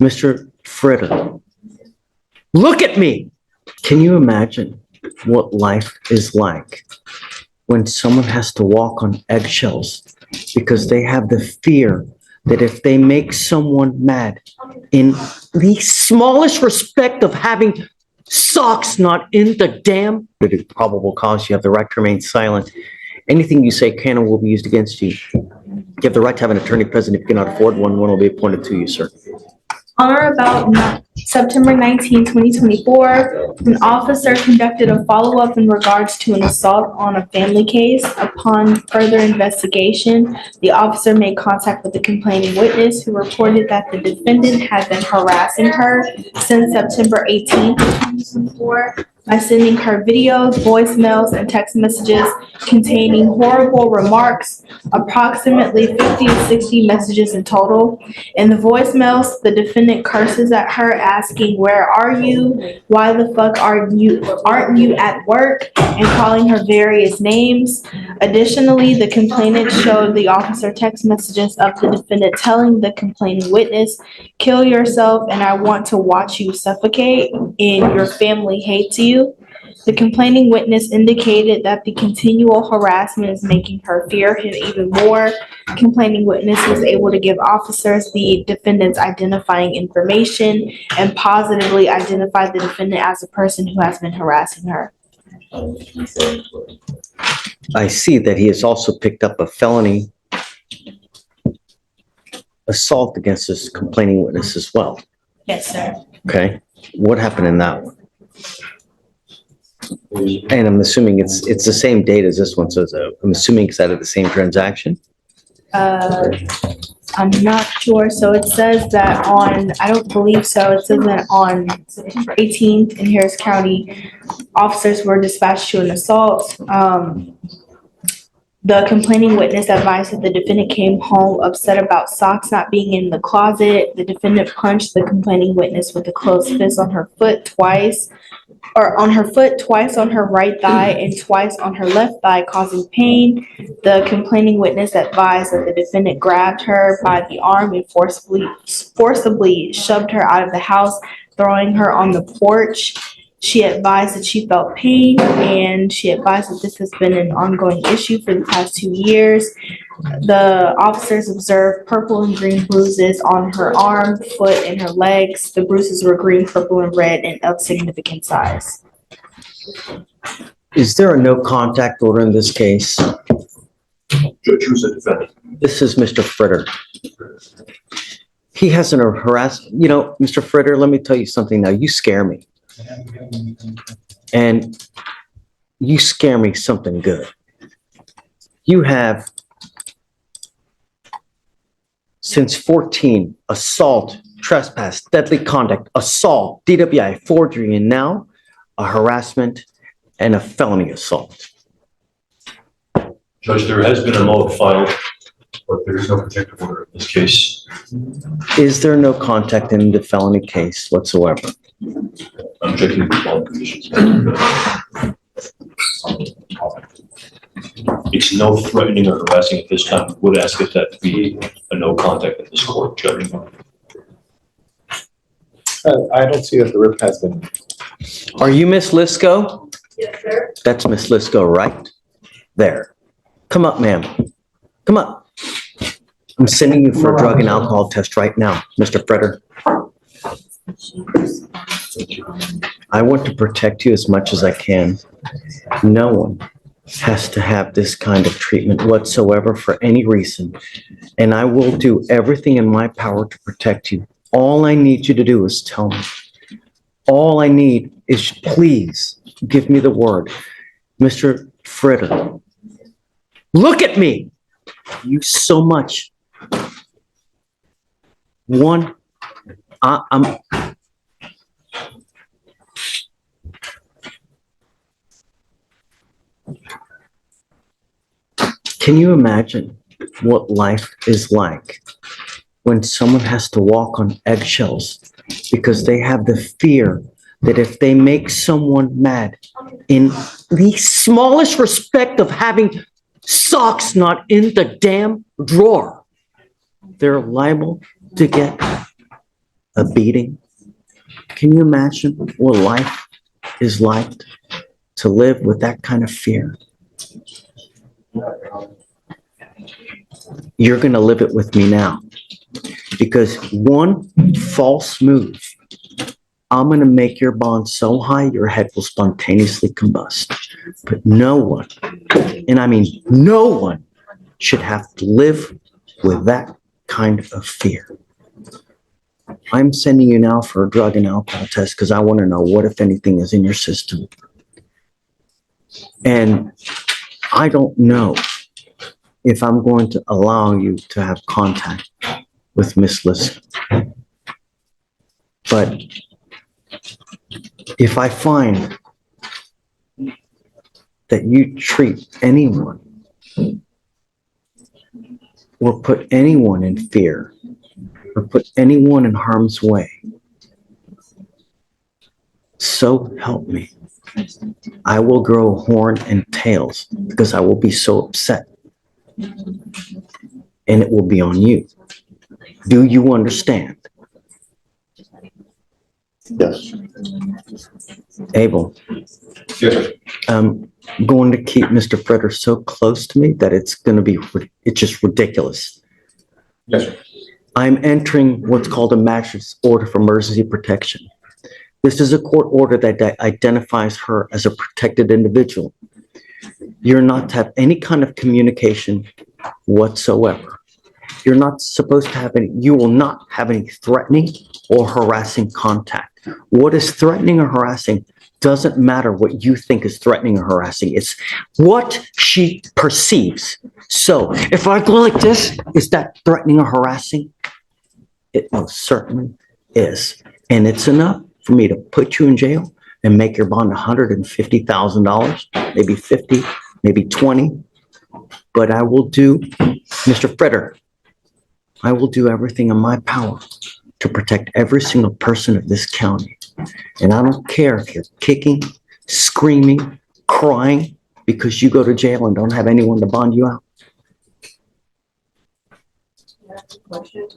Mr. Fritter, look at me. Can you imagine what life is like when someone has to walk on eggshells because they have the fear that if they make someone mad in the smallest respect of having socks not in the damn probable cause, you have the right to remain silent. Anything you say can and will be used against you. You have the right to have an attorney present. If you cannot afford one, one will be appointed to you, sir. On or about September 19, 2024, an officer conducted a follow-up in regards to an assault on a family case. Upon further investigation, the officer made contact with the complaining witness, who reported that the defendant had been harassing her since September 18, 2024, by sending her videos, voicemails, and text messages containing horrible remarks, approximately 50 to 60 messages in total. In the voicemails, the defendant curses at her, asking, "Where are you? Why the fuck aren't you at work?" and calling her various names. Additionally, the complainant showed the officer text messages of the defendant telling the complaining witness, "Kill yourself and I want to watch you suffocate, and your family hates you." The complaining witness indicated that the continual harassment is making her fear him even more. Complaining witness was able to give officers the defendant's identifying information and positively identify the defendant as a person who has been harassing her. I see that he has also picked up a felony assault against this complaining witness as well. Yes, sir. Okay, what happened in that one? And I'm assuming it's the same date as this one, so I'm assuming it's out of the same transaction? I'm not sure. So it says that I don't believe so. It says that on September 18th in Harris County, officers were dispatched to an assault. The complaining witness advised that the defendant came home upset about socks not being in the closet. The defendant punched the complaining witness with a closed fist on her foot twice on her right thigh and twice on her left thigh, causing pain. The complaining witness advised that the defendant grabbed her by the arm and forcibly shoved her out of the house, throwing her on the porch. She advised that she felt pain, and she advised that this has been an ongoing issue for the past 2 years. The officers observed purple and green bruises on her arm, foot, and her legs. The bruises were green, purple, and red and of significant size. Is there a no contact order in this case? Judge, who's the defendant? This is Mr. Fritter. He hasn't harassed, Mr. Fritter, let me tell you something now. You scare me. And you scare me something good. You have, since 14, assault, trespass, deadly conduct, assault, DWI, forgery, and now a harassment and a felony assault. Judge, there has been a note filed, but there is no protective order in this case. Is there no contact in the felony case whatsoever? I'm checking the law conditions. It's no threatening or harassing at this time. Would ask if that be a no contact in this court, Judge. I don't see that the rip has been. Are you Miss Lisco? Yes, sir. That's Miss Lisco, right? There. Come up, ma'am. Come up. I'm sending you for a drug and alcohol test right now, Mr. Fritter. I want to protect you as much as I can. No one has to have this kind of treatment whatsoever for any reason. And I will do everything in my power to protect you. All I need you to do is tell me. All I need is please give me the word. Mr. Fritter, look at me. You so much. One, I'm Can you imagine what life is like when someone has to walk on eggshells because they have the fear that if they make someone mad in the smallest respect of having socks not in the damn drawer, they're liable to get a beating. Can you imagine what life is like to live with that kind of fear? You're going to live it with me now. Because one false move, I'm going to make your bond so high your head will spontaneously combust. But no one, and I mean no one, should have to live with that kind of fear. I'm sending you now for a drug and alcohol test because I want to know what, if anything, is in your system. And I don't know if I'm going to allow you to have contact with Miss Lisk. But if I find that you treat anyone or put anyone in fear or put anyone in harm's way, so help me, I will grow horn and tails because I will be so upset. And it will be on you. Do you understand? Yes. Abel, Yes. I'm going to keep Mr. Fretter so close to me that it's just ridiculous. Yes, sir. I'm entering what's called a magistrate's order for emergency protection. This is a court order that identifies her as a protected individual. You're not to have any kind of communication whatsoever. You're not supposed to have you will not have any threatening or harassing contact. What is threatening or harassing doesn't matter what you think is threatening or harassing. It's what she perceives. So if I go like this, is that threatening or harassing? It most certainly is. And it's enough for me to put you in jail and make your bond $150,000, maybe 50, maybe 20. But I will do, Mr. Fretter, I will do everything in my power to protect every single person of this county. And I don't care if you're kicking, screaming, crying because you go to jail and don't have anyone to bond you out. Question.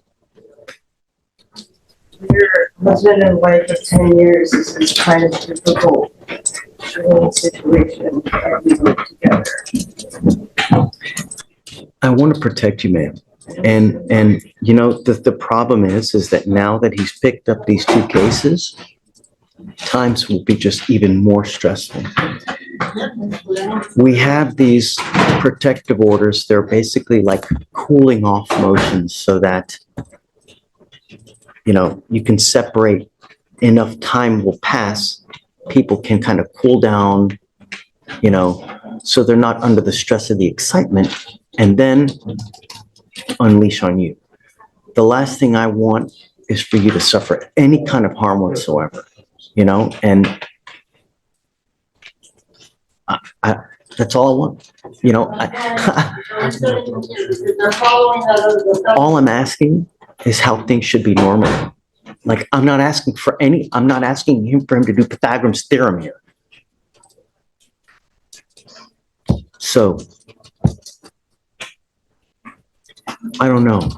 Your husband and wife of 10 years, this is kind of difficult situation that we live together. I want to protect you, ma'am. And you know, the problem is that now that he's picked up these two cases, times will be just even more stressful. We have these protective orders. They're basically like cooling off motions so that, you know, you can separate, enough time will pass. People can kind of cool down, you know, so they're not under the stress of the excitement and then unleash on you. The last thing I want is for you to suffer any kind of harm whatsoever, you know, and I that's all I want, you know. All I'm asking is how things should be normal. Like, I'm not asking him for him to do Pythagorean's theorem here. So, I don't know.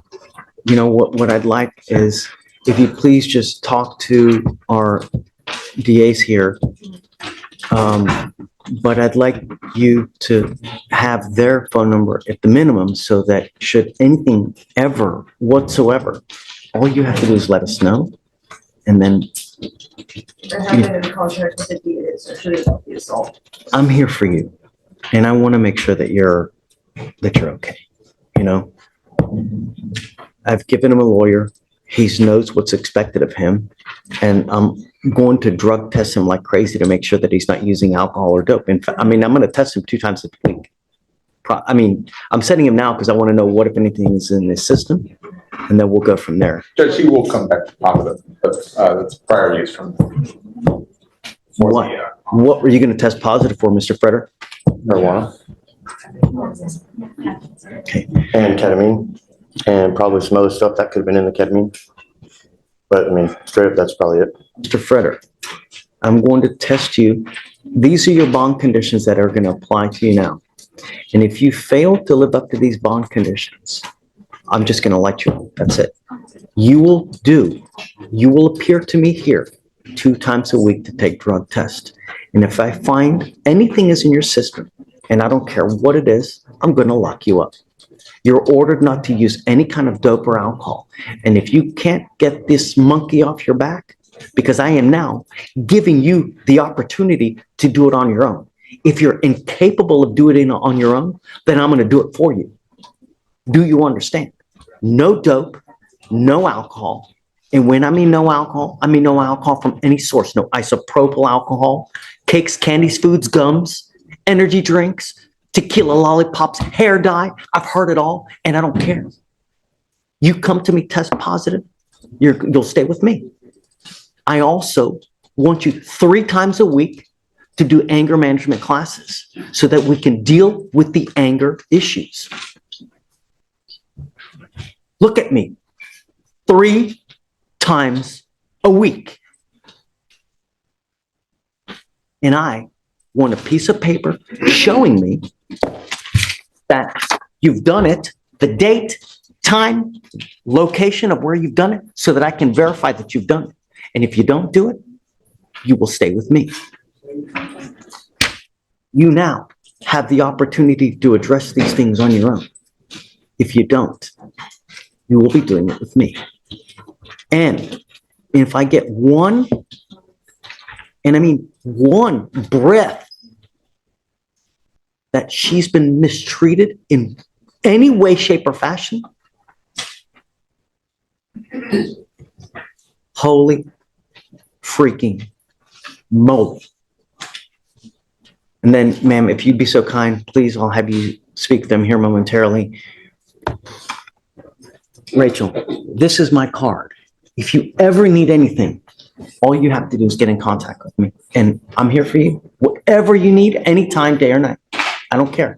You know, what I'd like is if you please just talk to our DAs here. But I'd like you to have their phone number at the minimum so that should anything ever whatsoever, all you have to do is let us know. And then I haven't been in contact with the DAs, or should it not be assault? I'm here for you. And I want to make sure that you're okay. You know, I've given him a lawyer. He knows what's expected of him. And I'm going to drug test him like crazy to make sure that he's not using alcohol or dope. In fact, I mean, I'm going to test him 2 times a week. I mean, I'm setting him now because I want to know what, if anything, is in his system. And then we'll go from there. Judge, he will come back positive, but that's prior use from. What were you going to test positive for, Mr. Fretter? Marijuana Okay. and ketamine, and probably some other stuff that could have been in the ketamine. But I mean, straight up, that's probably it. Mr. Fretter, I'm going to test you. These are your bond conditions that are going to apply to you now. And if you fail to live up to these bond conditions, I'm just going to let you out. That's it. You will appear to me here 2 times a week to take drug tests. And if I find anything is in your system, and I don't care what it is, I'm going to lock you up. You're ordered not to use any kind of dope or alcohol. And if you can't get this monkey off your back, because I am now giving you the opportunity to do it on your own. If you're incapable of doing it on your own, then I'm going to do it for you. Do you understand? No dope, no alcohol. And when I mean no alcohol from any source. No isopropyl alcohol, cakes, candies, foods, gums, energy drinks, tequila lollipops, hair dye. I've heard it all, and I don't care. You come to me test positive, you'll stay with me. I also want you 3 times a week to do anger management classes so that we can deal with the anger issues. Look at me. 3 times a week. And I want a piece of paper showing me that you've done it, the date, time, location of where you've done it, so that I can verify that you've done it. And if you don't do it, you will stay with me. You now have the opportunity to address these things on your own. If you don't, you will be doing it with me. And if I get one, and I mean one breath that she's been mistreated in any way, shape, or fashion, holy freaking moly. And then, ma'am, if you'd be so kind, please, I'll have you speak to them here momentarily. Rachel, this is my card. If you ever need anything, all you have to do is get in contact with me. And I'm here for you. Whatever you need, anytime, day or night. I don't care.